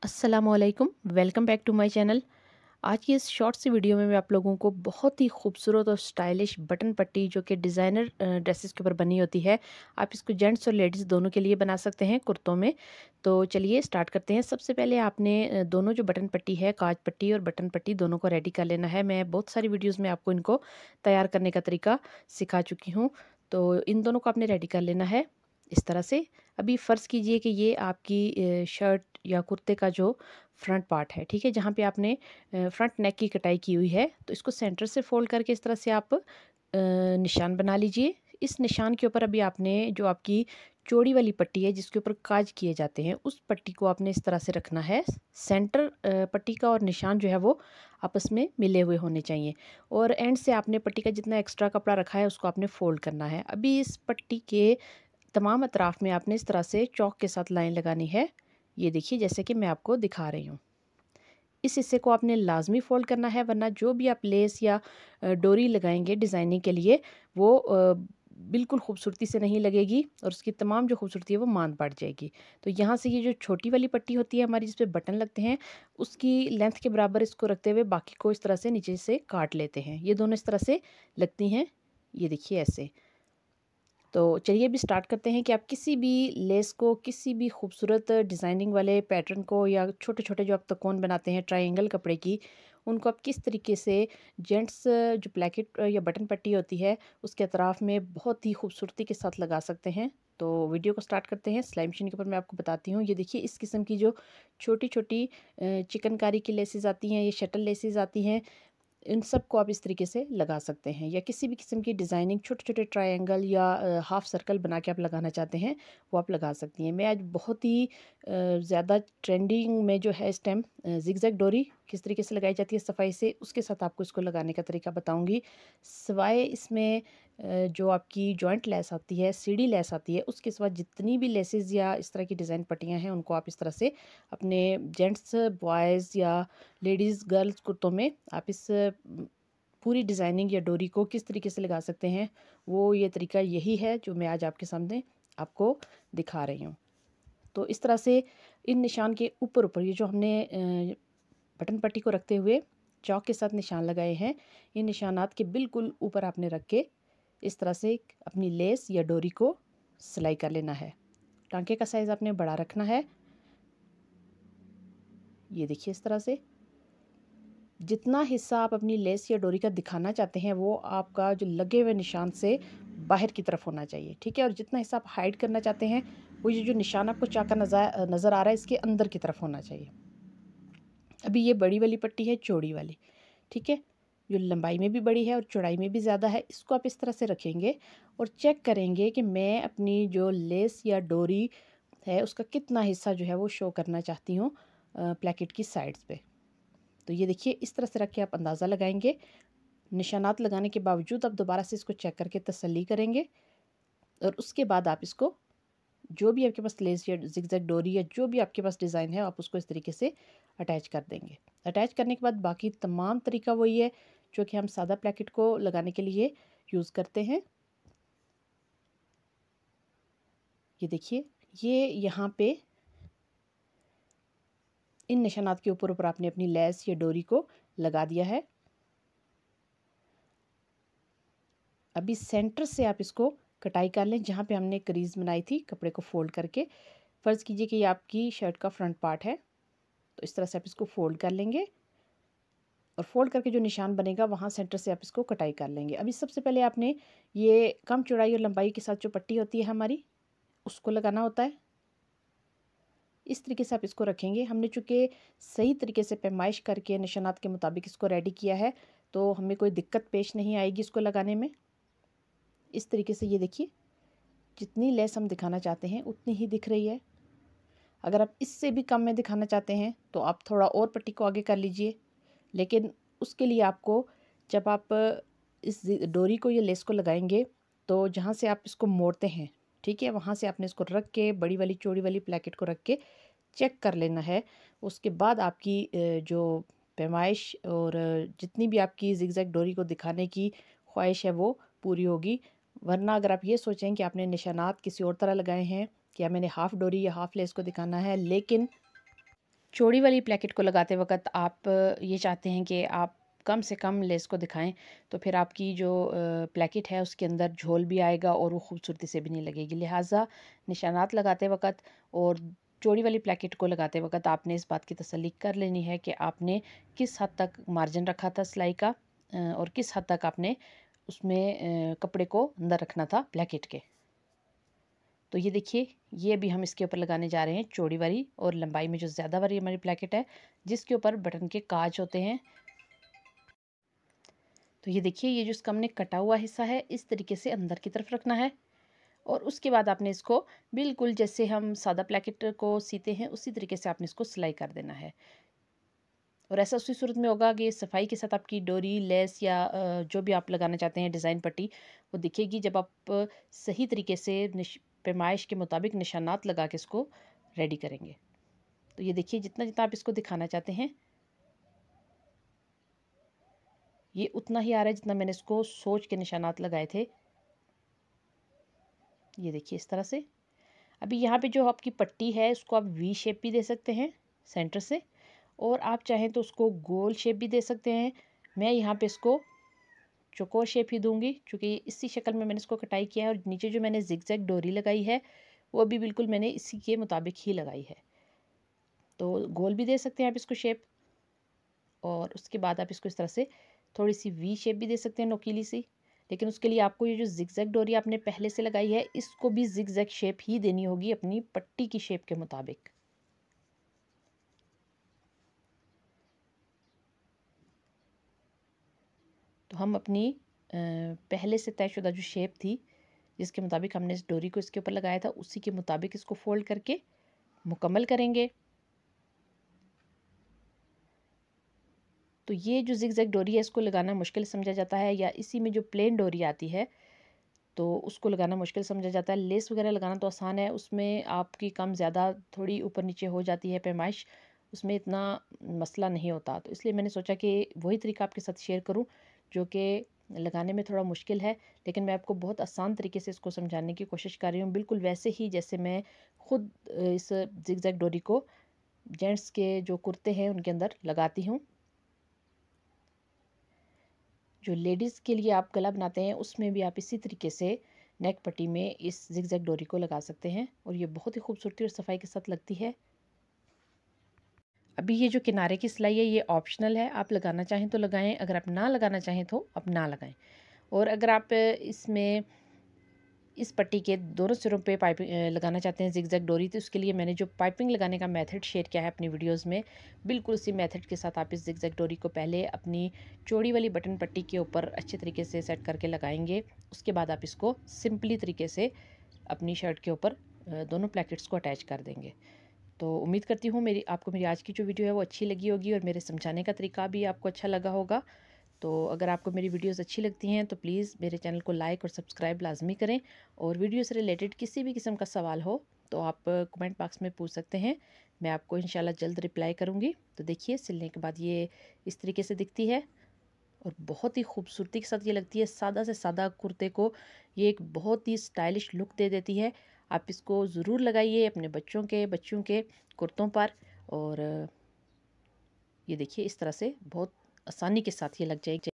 अस्सलामुअलैकुम, welcome back to my channel. आज की इस शॉर्ट सी वीडियो में मैं आप लोगों को बहुत ही खूबसूरत और स्टाइलिश बटन पट्टी जो कि डिज़ाइनर ड्रेसेस के ऊपर बनी होती है, आप इसको जेंट्स और लेडीज़ दोनों के लिए बना सकते हैं कुर्तों में। तो चलिए स्टार्ट करते हैं। सबसे पहले आपने दोनों जो बटन पट्टी है, काज पट्टी और बटन पट्टी दोनों को रेडी कर लेना है। मैं बहुत सारी वीडियोज़ में आपको इनको तैयार करने का तरीका सिखा चुकी हूँ। तो इन दोनों को आपने रेडी कर लेना है इस तरह से। अभी फ़र्ज़ कीजिए कि ये आपकी शर्ट या कुर्ते का जो फ्रंट पार्ट है, ठीक है, जहाँ पे आपने फ्रंट नेक की कटाई की हुई है, तो इसको सेंटर से फोल्ड करके इस तरह से आप निशान बना लीजिए। इस निशान के ऊपर अभी आपने जो आपकी चौड़ी वाली पट्टी है जिसके ऊपर काज किए जाते हैं, उस पट्टी को आपने इस तरह से रखना है। सेंटर पट्टी का और निशान जो है वो आपस में मिले हुए होने चाहिए, और एंड से आपने पट्टी का जितना एक्स्ट्रा कपड़ा रखा है उसको आपने फोल्ड करना है। अभी इस पट्टी के तमाम अतराफ में आपने इस तरह से चौक के साथ लाइन लगानी है। ये देखिए, जैसे कि मैं आपको दिखा रही हूँ। इस हिस्से को आपने लाजमी फोल्ड करना है, वरना जो भी आप लेस या डोरी लगाएंगे डिज़ाइनिंग के लिए, वो बिल्कुल खूबसूरती से नहीं लगेगी और उसकी तमाम जो खूबसूरती है वो मांद पड़ जाएगी। तो यहाँ से ये जो छोटी वाली पट्टी होती है हमारी, जिस पे बटन लगते हैं, उसकी लेंथ के बराबर इसको रखते हुए बाकी को इस तरह से नीचे से काट लेते हैं। ये दोनों इस तरह से लगती हैं, ये देखिए ऐसे। तो चलिए अभी स्टार्ट करते हैं कि आप किसी भी लेस को, किसी भी खूबसूरत डिज़ाइनिंग वाले पैटर्न को, या छोटे छोटे जो आप तकोन बनाते हैं ट्रायंगल कपड़े की, उनको आप किस तरीके से जेंट्स जो प्लेकेट या बटन पट्टी होती है उसके अतराफ़ में बहुत ही खूबसूरती के साथ लगा सकते हैं। तो वीडियो को स्टार्ट करते हैं। सिलाई मशीन के ऊपर मैं आपको बताती हूँ। ये देखिए, इस किस्म की जो छोटी छोटी चिकनकारी की लेसेस आती हैं, ये शटल लेसेस आती हैं, इन सब को आप इस तरीके से लगा सकते हैं। या किसी भी किस्म की डिज़ाइनिंग छोटे छोटे ट्रायंगल या हाफ सर्कल बना के आप लगाना चाहते हैं, वो आप लगा सकती हैं। मैं आज बहुत ही ज़्यादा ट्रेंडिंग में जो है इस टाइम जिगजैग डोरी किस तरीके से लगाई जाती है सफाई से, उसके साथ आपको इसको लगाने का तरीका बताऊंगी। सिवाय इसमें जो आपकी जॉइंट लेस आती है, सीढ़ी लेस आती है, उसके सिवा जितनी भी लेसेस या इस तरह की डिज़ाइन पट्टियाँ हैं, उनको आप इस तरह से अपने जेंट्स, बॉयज़ या लेडीज़, गर्ल्स कुर्तों में आप इस पूरी डिज़ाइनिंग या डोरी को किस तरीके से लगा सकते हैं, वो ये तरीका यही है जो मैं आज आपके सामने आपको दिखा रही हूँ। तो इस तरह से इन निशान के ऊपर ऊपर ये जो हमने बटन पट्टी को रखते हुए चौक के साथ निशान लगाए हैं, इन निशानात के बिल्कुल ऊपर आपने रख के इस तरह से अपनी लेस या डोरी को सिलाई कर लेना है। टांके का साइज़ आपने बड़ा रखना है। ये देखिए, इस तरह से जितना हिस्सा आप अपनी लेस या डोरी का दिखाना चाहते हैं वो आपका जो लगे हुए निशान से बाहर की तरफ होना चाहिए, ठीक है। और जितना हिस्सा आप हाइड करना चाहते हैं, वो ये जो निशान आपको चाका नज़र आ रहा है, इसके अंदर की तरफ होना चाहिए। अभी ये बड़ी वाली पट्टी है, चौड़ी वाली, ठीक है, जो लंबाई में भी बड़ी है और चौड़ाई में भी ज़्यादा है। इसको आप इस तरह से रखेंगे और चेक करेंगे कि मैं अपनी जो लेस या डोरी है उसका कितना हिस्सा जो है वो शो करना चाहती हूँ प्लेकेट की साइड्स पे। तो ये देखिए, इस तरह से रख के आप अंदाज़ा लगाएंगे। निशानात लगाने के बावजूद आप दोबारा से इसको चेक करके तसल्ली करेंगे, और उसके बाद आप इसको, जो भी आपके पास लेस या जिगजैग डोरी या जो भी आपके पास डिज़ाइन है, आप उसको इस तरीके से अटैच कर देंगे। अटैच करने के बाद बाकी तमाम तरीका वही है जो कि हम सादा प्लेकेट को लगाने के लिए यूज़ करते हैं। ये देखिए, ये यहाँ पे इन निशानात के ऊपर ऊपर आपने अपनी लेस या डोरी को लगा दिया है। अभी सेंटर से आप इसको कटाई कर लें, जहाँ पे हमने क्रीज बनाई थी कपड़े को फोल्ड करके। फ़र्ज़ कीजिए कि ये आपकी शर्ट का फ्रंट पार्ट है, तो इस तरह से आप इसको फोल्ड कर लेंगे, और फोल्ड करके जो निशान बनेगा वहाँ सेंटर से आप इसको कटाई कर लेंगे। अभी सबसे पहले आपने ये कम चौड़ाई और लंबाई के साथ जो पट्टी होती है हमारी, उसको लगाना होता है। इस तरीके से आप इसको रखेंगे। हमने चूँकि सही तरीके से पैमाइश करके निशानात के मुताबिक इसको रेडी किया है, तो हमें कोई दिक्कत पेश नहीं आएगी इसको लगाने में। इस तरीके से ये देखिए, जितनी लेस हम दिखाना चाहते हैं उतनी ही दिख रही है। अगर आप इससे भी कम में दिखाना चाहते हैं तो आप थोड़ा और पट्टी को आगे कर लीजिए, लेकिन उसके लिए आपको, जब आप इस डोरी को या लेस को लगाएंगे, तो जहाँ से आप इसको मोड़ते हैं, ठीक है, वहाँ से आपने इसको रख के बड़ी वाली चौड़ी वाली प्लेकेट को रख के चेक कर लेना है। उसके बाद आपकी जो पैमाइश और जितनी भी आपकी जिगजैग डोरी को दिखाने की ख्वाहिश है वो पूरी होगी। वरना अगर आप ये सोचें कि आपने निशानात किसी और तरह लगाए हैं, कि मैंने हाफ़ डोरी या हाफ़ लेस को दिखाना है, लेकिन चौड़ी वाली प्लेकेट को लगाते वक्त आप ये चाहते हैं कि आप कम से कम लेस को दिखाएं, तो फिर आपकी जो प्लेकेट है उसके अंदर झोल भी आएगा और वो खूबसूरती से भी नहीं लगेगी। लिहाजा निशानात लगाते वक्त और चौड़ी वाली प्लेकेट को लगाते वक्त आपने इस बात की तसल्ली कर लेनी है कि आपने किस हद तक मार्जिन रखा था सिलाई का और किस हद तक आपने उसमें कपड़े को अंदर रखना था प्लेकेट के। तो ये देखिए, ये अभी हम इसके ऊपर लगाने जा रहे हैं चौड़ी वाली और लंबाई में जो ज़्यादा वाली हमारी प्लेकेट है, जिसके ऊपर बटन के काज होते हैं। तो ये देखिए, ये जो इसका हमने कटा हुआ हिस्सा है इस तरीके से अंदर की तरफ रखना है और उसके बाद आपने इसको बिल्कुल जैसे हम सादा प्लेकेट को सीते हैं उसी तरीके से आपने इसको सिलाई कर देना है। और ऐसा उसी सूरत में होगा कि सफाई के साथ आपकी डोरी, लेस या जो भी आप लगाना चाहते हैं डिज़ाइन पट्टी, वो दिखेगी जब आप सही तरीके से पैमाइश के मुताबिक निशानात लगा के इसको रेडी करेंगे। तो ये देखिए, जितना जितना आप इसको दिखाना चाहते हैं ये उतना ही आ रहा है जितना मैंने इसको सोच के निशानात लगाए थे। ये देखिए इस तरह से। अभी यहाँ पे जो आपकी पट्टी है उसको आप वी शेप भी दे सकते हैं सेंटर से, और आप चाहें तो उसको गोल शेप भी दे सकते हैं। मैं यहाँ पे इसको चौकोर शेप ही दूंगी क्योंकि इसी शक्ल में मैंने इसको कटाई किया है और नीचे जो मैंने जिगजैग डोरी लगाई है वो भी बिल्कुल मैंने इसी के मुताबिक ही लगाई है। तो गोल भी दे सकते हैं आप इसको शेप, और उसके बाद आप इसको इस तरह से थोड़ी सी वी शेप भी दे सकते हैं नोकीली सी। लेकिन उसके लिए आपको ये जो जिगजैग डोरी आपने पहले से लगाई है इसको भी जिगजैग शेप ही देनी होगी अपनी पट्टी की शेप के मुताबिक। तो हम अपनी पहले से तयशुदा जो शेप थी जिसके मुताबिक हमने इस डोरी को इसके ऊपर लगाया था उसी के मुताबिक इसको फोल्ड करके मुकम्मल करेंगे। तो ये जो जिगजैग डोरी है इसको लगाना मुश्किल समझा जाता है, या इसी में जो प्लेन डोरी आती है तो उसको लगाना मुश्किल समझा जाता है। लेस वगैरह लगाना तो आसान है, उसमें आपकी कम ज़्यादा थोड़ी ऊपर नीचे हो जाती है पैमाइश, उसमें इतना मसला नहीं होता। तो इसलिए मैंने सोचा कि वही तरीका आपके साथ शेयर करूं जो कि लगाने में थोड़ा मुश्किल है, लेकिन मैं आपको बहुत आसान तरीके से इसको समझाने की कोशिश कर रही हूँ, बिल्कुल वैसे ही जैसे मैं ख़ुद इस जिगजैग डोरी को जेंट्स के जो कुर्ते हैं उनके अंदर लगाती हूँ। जो लेडीज़ के लिए आप गला बनाते हैं उसमें भी आप इसी तरीके से नेक पट्टी में इस जिगजैग डोरी को लगा सकते हैं और ये बहुत ही खूबसूरती और सफाई के साथ लगती है। अभी ये जो किनारे की सिलाई है ये ऑप्शनल है, आप लगाना चाहें तो लगाएं, अगर आप ना लगाना चाहें तो आप ना लगाएं। और अगर आप इसमें इस पट्टी के दोनों सिरों पे पाइपिंग लगाना चाहते हैं जिगजैग डोरी, तो उसके लिए मैंने जो पाइपिंग लगाने का मेथड शेयर किया है अपनी वीडियोस में, बिल्कुल उसी मेथड के साथ आप इस जिगजैग डोरी को पहले अपनी चौड़ी वाली बटन पट्टी के ऊपर अच्छे तरीके से सेट करके लगाएंगे। उसके बाद आप इसको सिंपली तरीके से अपनी शर्ट के ऊपर दोनों प्लेकेट्स को अटैच कर देंगे। तो उम्मीद करती हूँ आपको मेरी आज की जो वीडियो है वो अच्छी लगी होगी और मेरे समझाने का तरीका भी आपको अच्छा लगा होगा। तो अगर आपको मेरी वीडियोस अच्छी लगती हैं तो प्लीज़ मेरे चैनल को लाइक और सब्सक्राइब लाजमी करें, और वीडियो से रिलेटेड किसी भी किस्म का सवाल हो तो आप कमेंट बॉक्स में पूछ सकते हैं, मैं आपको इंशाल्लाह जल्द रिप्लाई करूँगी। तो देखिए, सिलने के बाद ये इस तरीके से दिखती है और बहुत ही खूबसूरती के साथ ये लगती है। सादा से सादा कुर्ते को ये एक बहुत ही स्टाइलिश लुक दे देती है। आप इसको ज़रूर लगाइए अपने बच्चों के कुर्तों पर, और ये देखिए इस तरह से बहुत आसानी के साथ ये लग जाएगी।